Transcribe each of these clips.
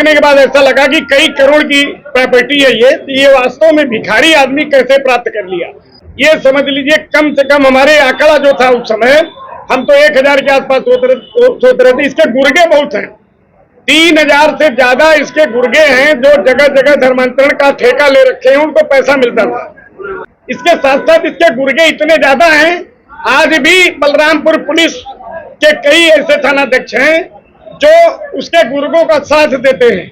देखने के बाद ऐसा लगा कि कई करोड़ की प्रॉपर्टी है ये वास्तव में भिखारी आदमी कैसे प्राप्त कर लिया। ये समझ लीजिए कम से कम हमारे आंकड़ा जो था उस समय, हम तो 1000 के आसपास सोच रहे थे। इसके गुर्गे बहुत हैं, 3000 से ज्यादा इसके गुर्गे हैं जो जगह जगह धर्मांतरण का ठेका ले रखे हैं, उनको पैसा मिलता था। इसके साथ साथ इसके गुर्गे इतने ज्यादा हैं, आज भी बलरामपुर पुलिस के कई ऐसे थानाध्यक्ष हैं जो उसके गुर्गों का साथ देते हैं,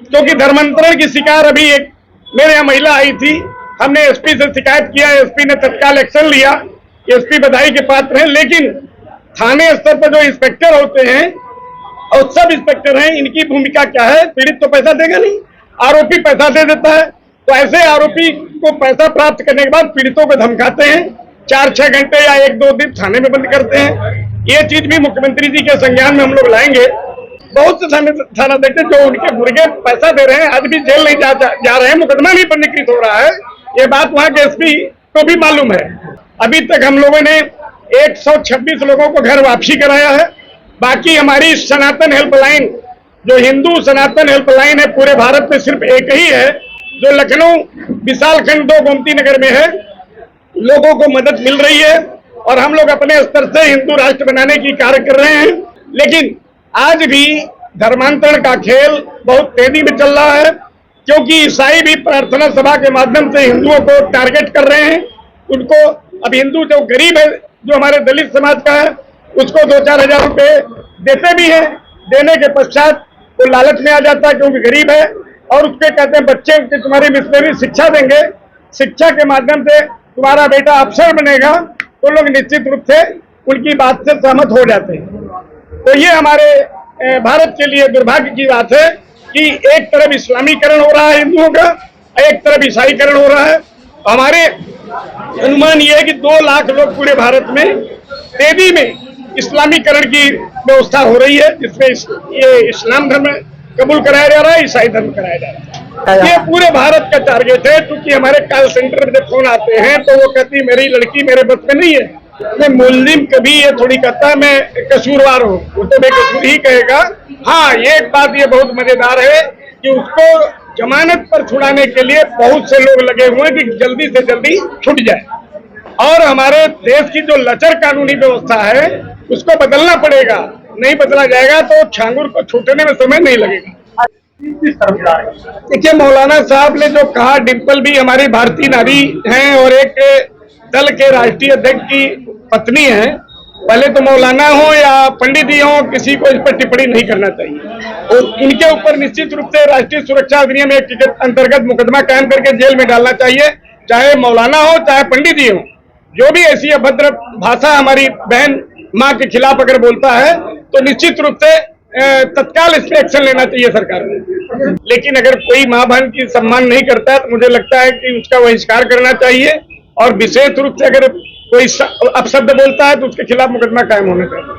क्योंकि धर्मांतरण की शिकार अभी एक मेरे यहाँ महिला आई थी, हमने एसपी से शिकायत किया, एसपी ने तत्काल एक्शन लिया, एसपी बधाई के पात्र हैं। लेकिन थाने स्तर पर जो इंस्पेक्टर होते हैं और सब इंस्पेक्टर हैं, इनकी भूमिका क्या है? पीड़ित तो पैसा देगा नहीं, आरोपी पैसा दे देता है, तो ऐसे आरोपी को पैसा प्राप्त करने के बाद पीड़ितों को धमकाते हैं, 4-6 घंटे या 1-2 दिन थाने में बंद करते हैं। ये चीज भी मुख्यमंत्री जी के संज्ञान में हम लोग लाएंगे। बहुत से थानाध्यक्ष जो उनके गुर्गे पैसा दे रहे हैं, आज भी जेल नहीं जा रहे हैं, मुकदमा भी पंजीकृत हो रहा है। ये बात वहां के एसपी को भी मालूम है। अभी तक हम लोगों ने 126 लोगों को घर वापसी कराया है। बाकी हमारी सनातन हेल्पलाइन, जो हिंदू सनातन हेल्पलाइन है, पूरे भारत में सिर्फ एक ही है, जो लखनऊ विशालखंड 2 गोमती नगर में है। लोगों को मदद मिल रही है और हम लोग अपने स्तर से हिंदू राष्ट्र बनाने की कार्य कर रहे हैं। लेकिन आज भी धर्मांतरण का खेल बहुत तेजी में चल रहा है, क्योंकि ईसाई भी प्रार्थना सभा के माध्यम से हिंदुओं को टारगेट कर रहे हैं। उनको अब हिंदू जो गरीब है, जो हमारे दलित समाज का है, उसको 2-4 हजार रुपए देते भी हैं। देने के पश्चात वो लालच में आ जाता है क्योंकि गरीब है, और उसके कहते हैं बच्चे के तुम्हारी मिशनरी शिक्षा देंगे, शिक्षा के माध्यम से तुम्हारा बेटा अफसर बनेगा। तो लोग निश्चित रूप से उनकी बात से सहमत हो जाते हैं। तो ये हमारे भारत के लिए दुर्भाग्य की बात है कि एक तरफ इस्लामीकरण हो रहा है हिंदुओं का, एक तरफ ईसाईकरण हो रहा है। हमारे अनुमान ये है कि 2 लाख लोग पूरे भारत में तेजी में इस्लामीकरण की व्यवस्था हो रही है, जिसमें ये इस्लाम धर्म कबूल कराया जा रहा है, ईसाई धर्म कराया जा रहा है। ये पूरे भारत का टारगेट है, क्योंकि हमारे कॉल सेंटर में जब फोन आते हैं तो वो कहती मेरी लड़की मेरे बस में नहीं है। मैं मुल्जिम कभी ये थोड़ी कहता है मैं कसूरवार हूँ, वो तो बेकसूर ही कहेगा। हाँ, ये एक बात ये बहुत मजेदार है कि उसको जमानत पर छुड़ाने के लिए बहुत से लोग लगे हुए हैं कि जल्दी से जल्दी छूट जाए, और हमारे देश की जो लचर कानूनी व्यवस्था है उसको बदलना पड़ेगा। नहीं बदला जाएगा तो छांगुर को छूटने में समय नहीं लगेगा। देखिए, मौलाना साहब ने जो कहा, डिम्पल भी हमारी भारतीय नारी हैं और एक दल के राष्ट्रीय अध्यक्ष की पत्नी है। पहले तो मौलाना हो या पंडित जी हो, किसी को इस पर टिप्पणी नहीं करना चाहिए। और इनके ऊपर निश्चित रूप से राष्ट्रीय सुरक्षा अधिनियम एक के अंतर्गत मुकदमा कायम करके जेल में डालना चाहिए, चाहे मौलाना हो चाहे पंडित जी हो। जो भी ऐसी अभद्र भाषा हमारी बहन माँ के खिलाफ अगर बोलता है तो निश्चित रूप से तत्काल इस पर एक्शन लेना चाहिए सरकार को। लेकिन अगर कोई माँ बहन की सम्मान नहीं करता है तो मुझे लगता है कि उसका बहिष्कार करना चाहिए, और विशेष रूप से अगर कोई अपशब्द बोलता है तो उसके खिलाफ मुकदमा कायम होना चाहिए।